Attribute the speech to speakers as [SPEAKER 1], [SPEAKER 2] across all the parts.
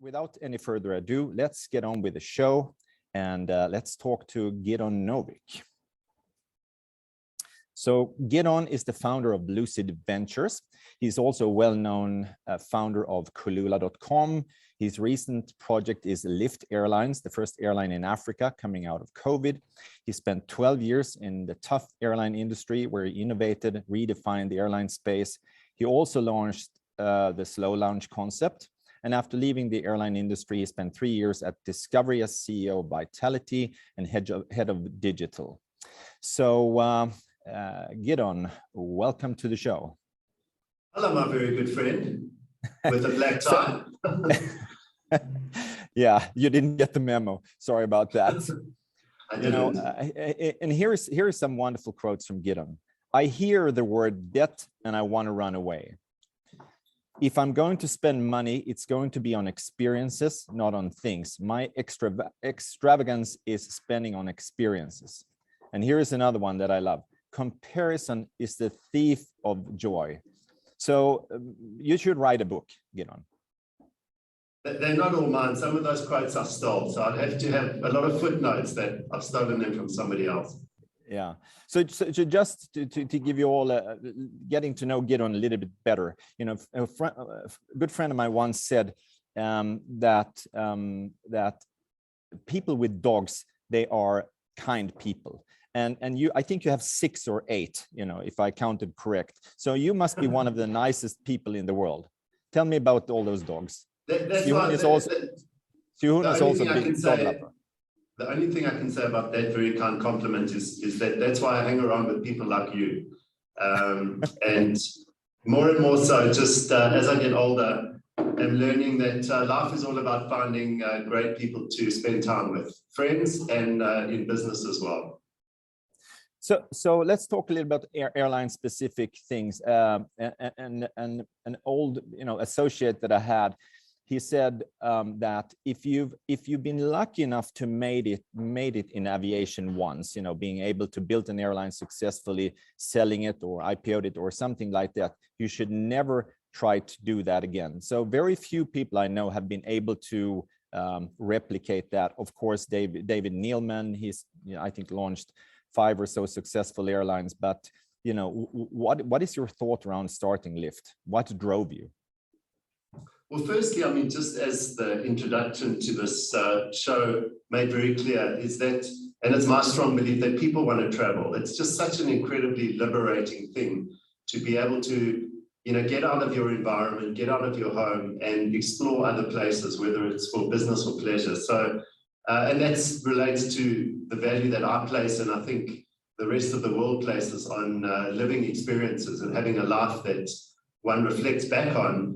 [SPEAKER 1] without any further ado, let's get on with the show and let's talk to Gidon Novick. So Gidon is the founder of Lucid Ventures. He's also a well-known founder of Kalula.com. His recent project is Lift Airlines, the first airline in Africa coming out of COVID. He spent 12 years in the tough airline industry where he innovated, redefined the airline space. He also launched the slow launch concept. And after leaving the airline industry, he spent 3 years at Discovery as CEO of Vitality and head of digital. So Gidon, welcome to the show.
[SPEAKER 2] Hello, my very good friend with a black tie.
[SPEAKER 1] Yeah, you didn't get the memo. Sorry about that.
[SPEAKER 2] I didn't.
[SPEAKER 1] And here's some wonderful quotes from Gidon. I hear the word debt and I want to run away. If I'm going to spend money, it's going to be on experiences, not on things. My extravagance is spending on experiences. And here is another one that I love. Comparison is the thief of joy. So you should write a book, Gidon.
[SPEAKER 2] They're not all mine. Some of those quotes I stole. So I'd have to have a lot of footnotes that I've stolen them from somebody else.
[SPEAKER 1] Yeah. So just to give you all getting to know Gidon a little bit better, you know, a good friend of mine once said that people with dogs, they are kind people. And I think you have 6 or 8, you know, if I counted correct. So you must be one of the nicest people in the world. Tell me about all those dogs. Stephan is also a big dog lover.
[SPEAKER 2] The only thing I can say about that very kind compliment is that that's why I hang around with people like you. And more so, just as I get older, I'm learning that life is all about finding great people to spend time with, friends and in business as well.
[SPEAKER 1] So let's talk a little about airline specific things. And an old associate that I had, he said that if you've been lucky enough to made it in aviation once, being able to build an airline successfully, selling it or IPO'd it or something like that, you should never try to do that again. So very few people I know have been able to replicate that. Of course, David Neeleman, he's I think launched 5 or so successful airlines. But what is your thought around starting Lift? What drove you?
[SPEAKER 2] Well, firstly, I mean, just as the introduction to this show made very clear, is that, and it's my strong belief that people want to travel. It's just such an incredibly liberating thing to be able to, get out of your environment, get out of your home and explore other places, whether it's for business or pleasure. So, and that relates to the value that I place, and I think the rest of the world places on living experiences and having a life that one reflects back on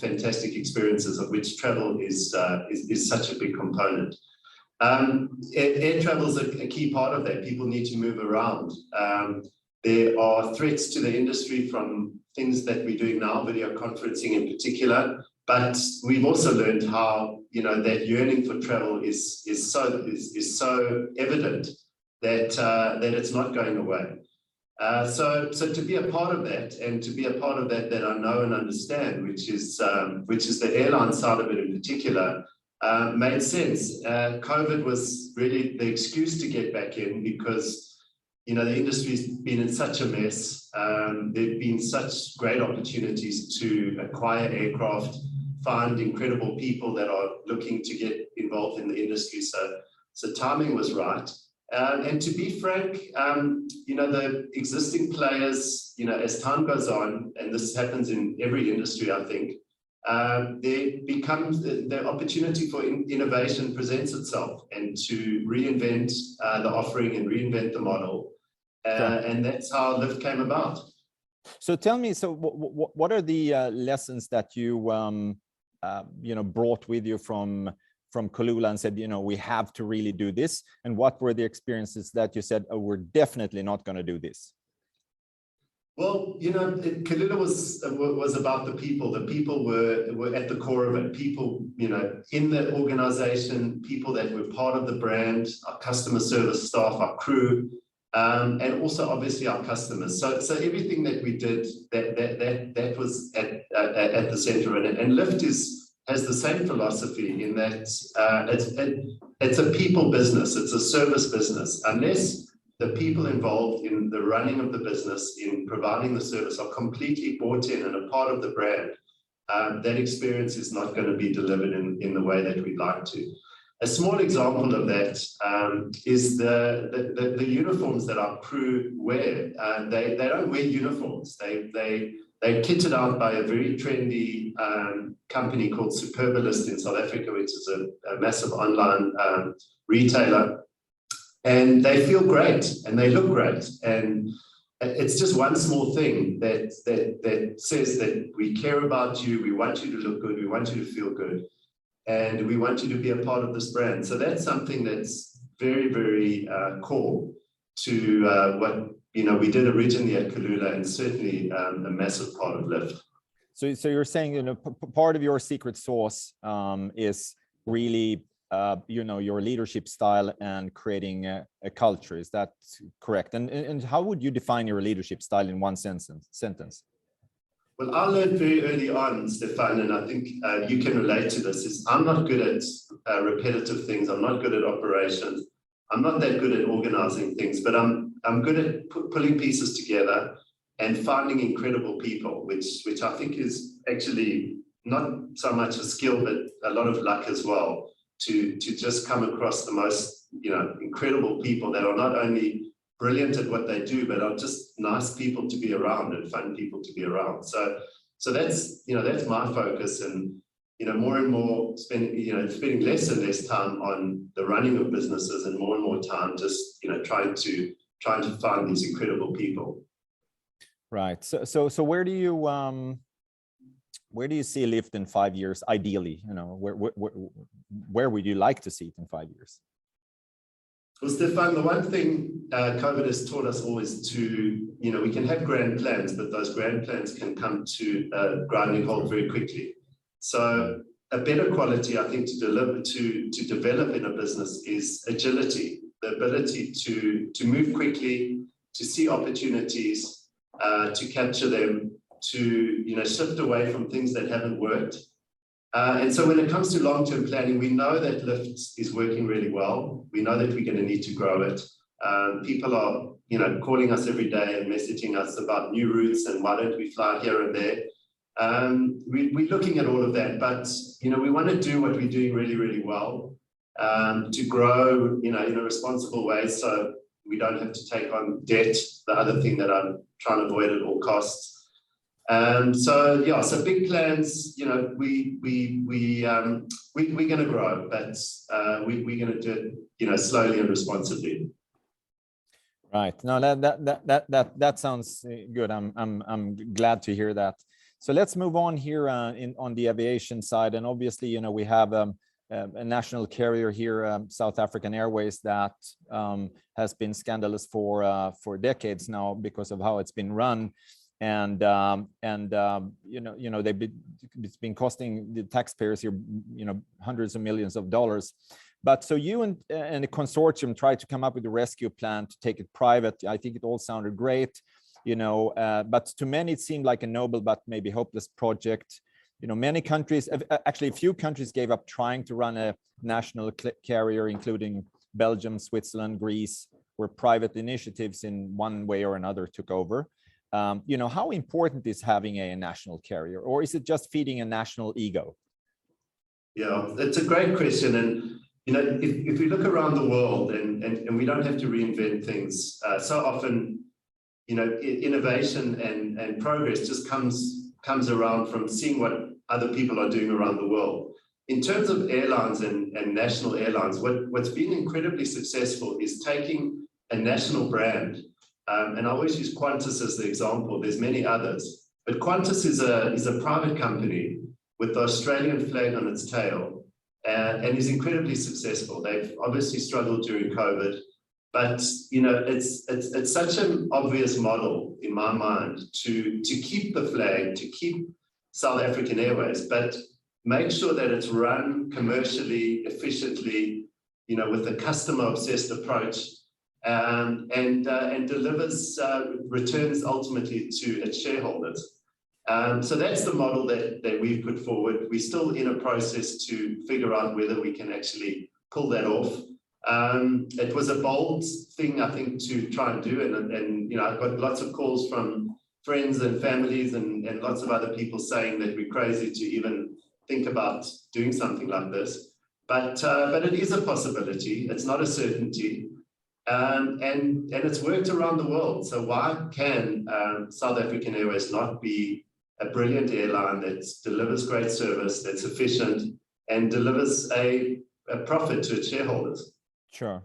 [SPEAKER 2] fantastic experiences, of which travel is such a big component. Air travel is a key part of that. People need to move around. There are threats to the industry from things that we're doing now, video conferencing in particular, but we've also learned how that yearning for travel is so evident that it's not going away. So to be a part of that, and to be a part of that I know and understand, which is the airline side of it in particular, made sense. COVID was really the excuse to get back in because the industry's been in such a mess. There've been such great opportunities to acquire aircraft, find incredible people that are looking to get involved in the industry. So timing was right. And to be frank, the existing players, as time goes on, and this happens in every industry, I think, the opportunity for innovation presents itself, and to reinvent the offering and reinvent the model. And that's how Lift came about.
[SPEAKER 1] So tell me, what are the lessons that you brought with you from Kalula and said, we have to really do this? And what were the experiences that you said, oh, we're definitely not going to do this?
[SPEAKER 2] Well, Kalula was about the people. The people were at the core of it. People, in the organization, people that were part of the brand, our customer service staff, our crew, and also obviously our customers. So everything that we did, that was at the center of it. And Lift has the same philosophy in that it's a people business, it's a service business. Unless the people involved in the running of the business, in providing the service, are completely bought in and a part of the brand, that experience is not going to be delivered in the way that we'd like to. A small example of that is the uniforms that our crew wear. They don't wear uniforms. They're kitted out by a very trendy company called Superbalist in South Africa, which is a massive online retailer. And they feel great and they look great. And it's just one small thing that says that we care about you, we want you to look good, we want you to feel good, and we want you to be a part of this brand. So that's something that's very, very core to what we did originally at Kalula, and certainly a massive part of Lift.
[SPEAKER 1] So you're saying, part of your secret sauce is really your leadership style and creating a culture. Is that correct? And how would you define your leadership style in one sentence?
[SPEAKER 2] Well, I learned very early on, Stephan, and I think you can relate to this, is I'm not good at repetitive things. I'm not good at operations. I'm not that good at organizing things, but I'm good at pulling pieces together and finding incredible people, which I think is actually not so much a skill, but a lot of luck as well, to just come across the most incredible people that are not only brilliant at what they do, but are just nice people to be around and fun people to be around. So that's that's my focus, and more and more spending less and less time on the running of businesses and more time just trying to find these incredible people.
[SPEAKER 1] Right. So where do you see Lift in 5 years, ideally? Where would you like to see it in 5 years?
[SPEAKER 2] Well, Stephan, the one thing COVID has taught us all is to, we can have grand plans, but those grand plans can come to a grinding halt very quickly. So a better quality, I think, to develop in a business is agility, the ability to move quickly, to see opportunities, to capture them, to shift away from things that haven't worked. And so when it comes to long-term planning, we know that Lift is working really well. We know that we're going to need to grow it. People are calling us every day and messaging us about new routes and why don't we fly here and there. We're looking at all of that, but we want to do what we're doing really, really well, to grow in a responsible way, so we don't have to take on debt, the other thing that I'm trying to avoid at all costs. So big plans. We're going to grow, but we're going to do it slowly and responsibly.
[SPEAKER 1] Right. No, that sounds good. I'm glad to hear that. So let's move on here on the aviation side, and obviously we have a national carrier here, South African Airways, that has been scandalous for decades now because of how it's been run. And it's been costing the taxpayers here hundreds of millions of dollars. But so you and the consortium tried to come up with a rescue plan to take it private. I think it all sounded great, but to many it seemed like a noble but maybe hopeless project. Many countries, actually a few countries, gave up trying to run a national carrier, including Belgium, Switzerland, Greece, where private initiatives in one way or another took over. How important is having a national carrier, or is it just feeding a national ego?
[SPEAKER 2] Yeah, it's a great question. And, if we look around the world, and we don't have to reinvent things, so often, innovation and progress just comes around from seeing what other people are doing around the world. In terms of airlines and national airlines, what's been incredibly successful is taking a national brand. And I always use Qantas as the example. There's many others, but Qantas is a private company with the Australian flag on its tail, and is incredibly successful. They've obviously struggled during COVID, but it's such an obvious model in my mind to keep the flag, to keep South African Airways, but make sure that it's run commercially, efficiently, with a customer-obsessed approach. And delivers returns ultimately to its shareholders. So that's the model that we've put forward. We're still in a process to figure out whether we can actually pull that off. It was a bold thing, I think, to try and do, and you know, I've got lots of calls from friends and families and lots of other people saying that we're crazy to even think about doing something like this. But it is a possibility. It's not a certainty. And it's worked around the world. So why can South African Airways not be a brilliant airline that delivers great service, that's efficient, and delivers a profit to its shareholders?
[SPEAKER 1] Sure.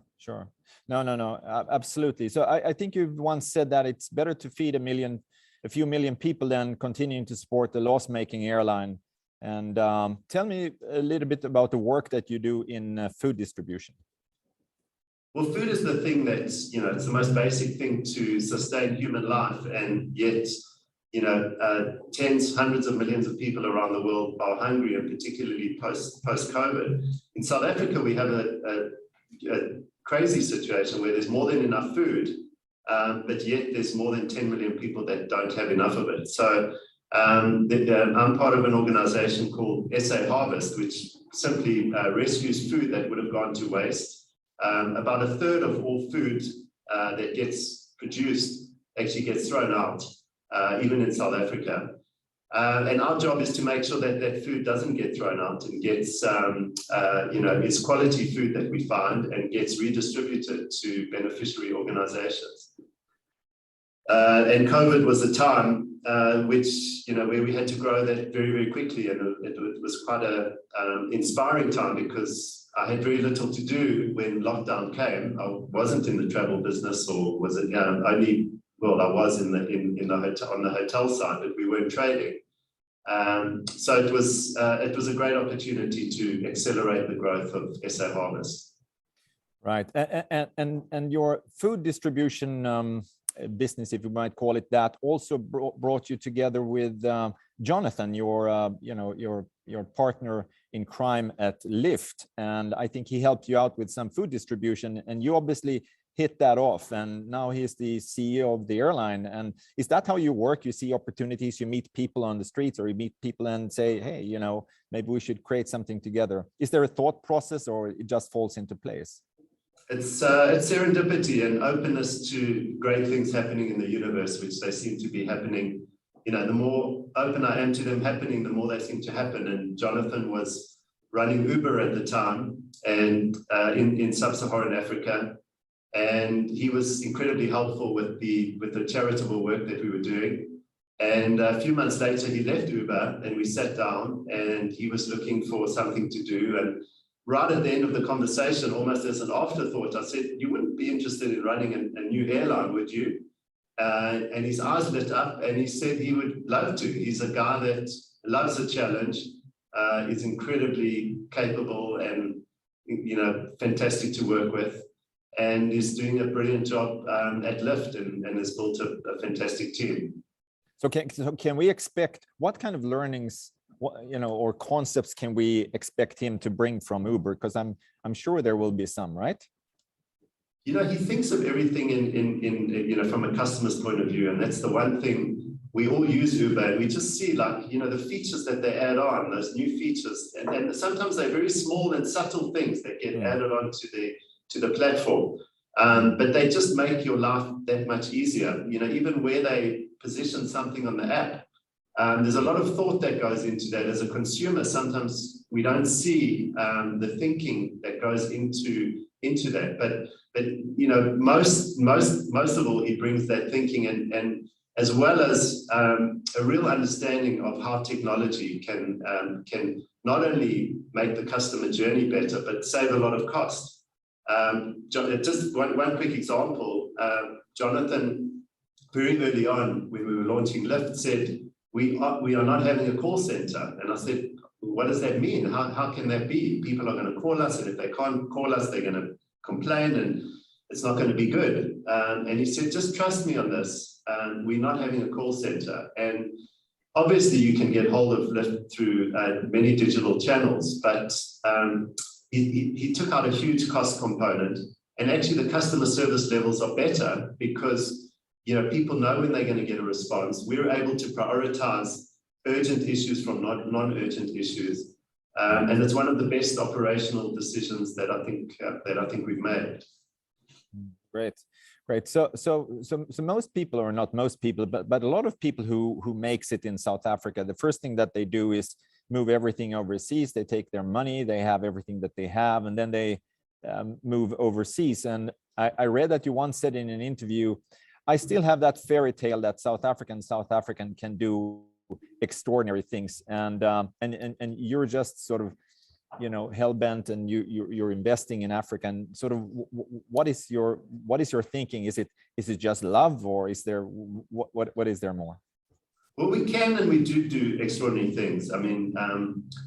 [SPEAKER 1] No, absolutely. So I think you've once said that it's better to feed a few million people than continuing to support the loss-making airline. And tell me a little bit about the work that you do in food distribution.
[SPEAKER 2] Well, food is the thing that's, you know, it's the most basic thing to sustain human life, and yet, you know, tens, hundreds of millions of people around the world are hungry, and particularly post-COVID. In South Africa, we have a crazy situation where there's more than enough food, but yet there's more than 10 million people that don't have enough of it. So I'm part of an organization called SA Harvest, which simply rescues food that would have gone to waste. About a third of all food that gets produced actually gets thrown out, even in South Africa. And our job is to make sure that that food doesn't get thrown out and gets, you know, it's quality food that we find and gets redistributed to beneficiary organizations. And COVID was a time which, you know, where we had to grow that very, very quickly. And it was quite a inspiring time, because I had very little to do when lockdown came. I wasn't in the travel business, or was it only, well, I was in the hotel, on the hotel side, but we weren't trading. So it was a great opportunity to accelerate the growth of SA Harvest. Right,
[SPEAKER 1] and your food distribution business, if you might call it that, also brought you together with Jonathan, your partner in crime at Lyft, and I think he helped you out with some food distribution, and you obviously hit that off, and now he's the CEO of the airline. And is that how you work? You see opportunities, you meet people on the streets, or you meet people and say, hey, you know, maybe we should create something together? Is there a thought process, or it just falls into place?
[SPEAKER 2] It's serendipity and openness to great things happening in the universe, which they seem to be happening. You know, the more open I am to them happening, the more they seem to happen. And Jonathan was running Uber at the time, and in sub-Saharan Africa, and he was incredibly helpful with the charitable work that we were doing. And a few months later, he left Uber, and we sat down, and he was looking for something to do. And right at the end of the conversation, almost as an afterthought, I said, you wouldn't be interested in running a new airline, would you? And his eyes lit up, and he said he would love to. He's a guy that loves a challenge, is incredibly capable and, you know, fantastic to work with, and is doing a brilliant job at Lyft, and has built a fantastic team.
[SPEAKER 1] So can we expect, what kind of learnings, you know, or concepts can we expect him to bring from Uber? Because I'm sure there will be some, right?
[SPEAKER 2] You know, he thinks of everything in you know, from a customer's point of view, and that's the one thing. We all use Uber, and we just see, like, you know, the features that they add on, those new features, and sometimes they're very small and subtle things that get added on to the platform, but they just make your life that much easier. You know, even where they position something on the app, there's a lot of thought that goes into that. As a consumer, sometimes we don't see the thinking that goes into that, but you know, most of all, he brings that thinking, and as well as a real understanding of how technology can not only make the customer journey better, but save a lot of cost. Just one quick example, Jonathan, very early on when we were launching Lyft, said, we are not having a call center. And I said, what does that mean? How can that be? People are going to call us, and if they can't call us, they're going to complain, and it's not going to be good. And he said, just trust me on this. We're not having a call center. And obviously you can get hold of Lyft through many digital channels, but he took out a huge cost component, and actually the customer service levels are better because, you know, people know when they're going to get a response. We're able to prioritize urgent issues from non-urgent issues. And it's one of the best operational decisions that I think we've made.
[SPEAKER 1] Great. So most people, or not most people, but a lot of people who makes it in South Africa, the first thing that they do is move everything overseas. They take their money, they have everything that they have, and then they move overseas. And I read that you once said in an interview, I still have that fairy tale that South African can do extraordinary things, and you're just sort of, you know, hell-bent, and you're investing in Africa. And sort of what is your thinking? Is it just love, or is there what is there more?
[SPEAKER 2] Well, we can and we do extraordinary things. I mean,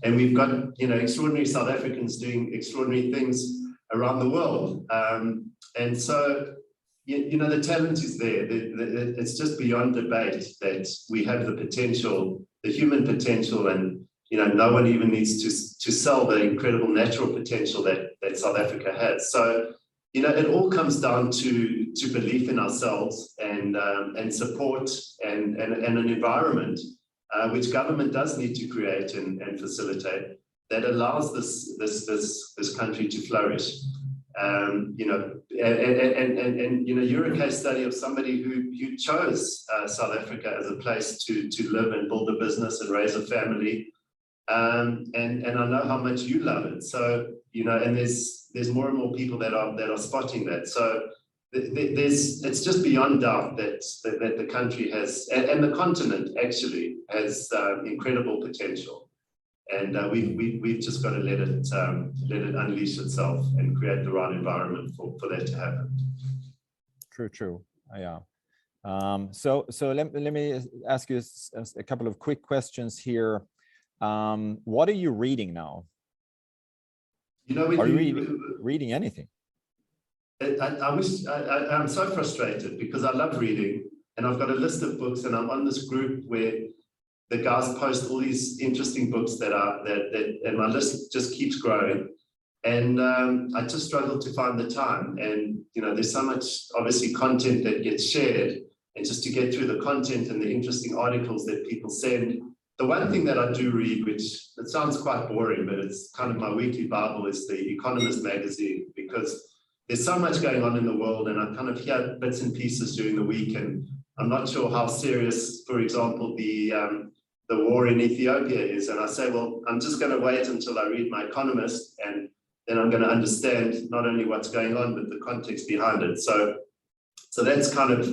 [SPEAKER 2] and we've got, you know, extraordinary South Africans doing extraordinary things around the world. And so, you know, the talent is there. It's just beyond debate that we have the potential, the human potential, and, you know, no one even needs to sell the incredible natural potential that South Africa has. So, you know, it all comes down to belief in ourselves and support and an environment which government does need to create and facilitate, that allows this country to flourish. You know, and you know, you're a case study of somebody who chose South Africa as a place to live and build a business and raise a family. And I know how much you love it. So, you know, and there's more and more people that are spotting that. So it's just beyond doubt that the country has, and the continent actually has incredible potential. And we've just got to let it unleash itself and create the right environment for that to happen.
[SPEAKER 1] True. Yeah. So let me ask you a couple of quick questions here. What are you reading now?
[SPEAKER 2] You know,
[SPEAKER 1] are you reading anything?
[SPEAKER 2] I'm so frustrated because I love reading, and I've got a list of books, and I'm on this group where the guys post all these interesting books and my list just keeps growing. And I just struggle to find the time. And, you know, there's so much, obviously, content that gets shared, and just to get through the content and the interesting articles that people send. The one thing that I do read, which it sounds quite boring, but it's kind of my weekly Bible, is The Economist magazine, because there's so much going on in the world, and I kind of hear bits and pieces during the week, and I'm not sure how serious, for example, the war in Ethiopia is. And I say, well, I'm just going to wait until I read my Economist, and then I'm going to understand not only what's going on, but the context behind it. So that's kind of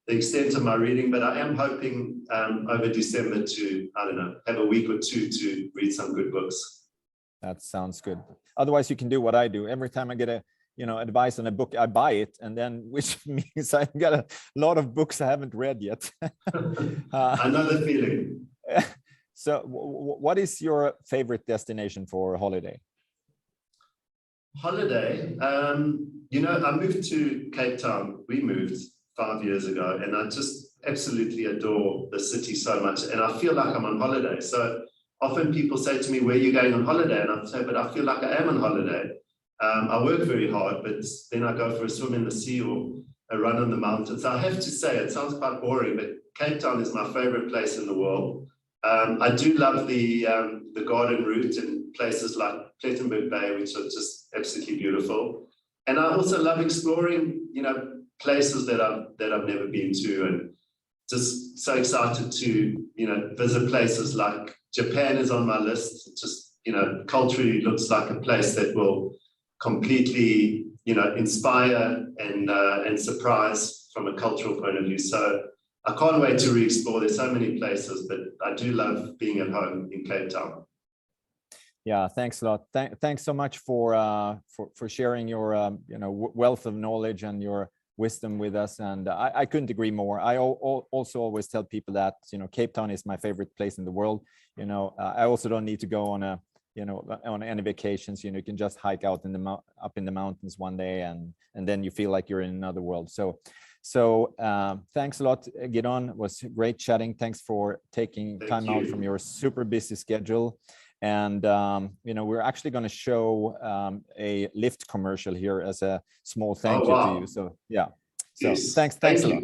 [SPEAKER 2] the extent of my reading, but I am hoping over December to, I don't know, have a week or two to read some good books.
[SPEAKER 1] That sounds good. Otherwise, you can do what I do. Every time I get a, you know, advice on a book, I buy it, and then, which means I've got a lot of books I haven't read yet.
[SPEAKER 2] I know the feeling.
[SPEAKER 1] So what is your favorite destination for a holiday?
[SPEAKER 2] Holiday? You know, I moved to Cape Town. We moved 5 years ago, and I just absolutely adore the city so much, and I feel like I'm on holiday. So often people say to me, where are you going on holiday? And I say, but I feel like I am on holiday. I work very hard, but then I go for a swim in the sea or a run on the mountains. I have to say, it sounds quite boring, but Cape Town is my favorite place in the world. I do love the garden route and places like Plettenberg Bay, which are just absolutely beautiful. And I also love exploring, you know, places that I've never been to, and just so excited to, you know, visit places like Japan is on my list. It just, you know, culturally looks like a place that will completely, you know, inspire and surprise from a cultural point of view. So I can't wait to re-explore. There's so many places, but I do love being at home in Cape Town.
[SPEAKER 1] Yeah, thanks a lot. Thanks so much for sharing your you know, wealth of knowledge and your wisdom with us. And I couldn't agree more. I also always tell people that, you know, Cape Town is my favorite place in the world. You know, I also don't need to go on a, you know, on any vacations. You know, you can just hike out in the up in the mountains one day, and then you feel like you're in another world. So thanks a lot, Gidon. It was great chatting. Thanks for taking time out from your super busy schedule. And you know, we're actually going to show a Lyft commercial here as a small thank you to you. So yeah, so
[SPEAKER 2] yes.
[SPEAKER 1] thanks a lot.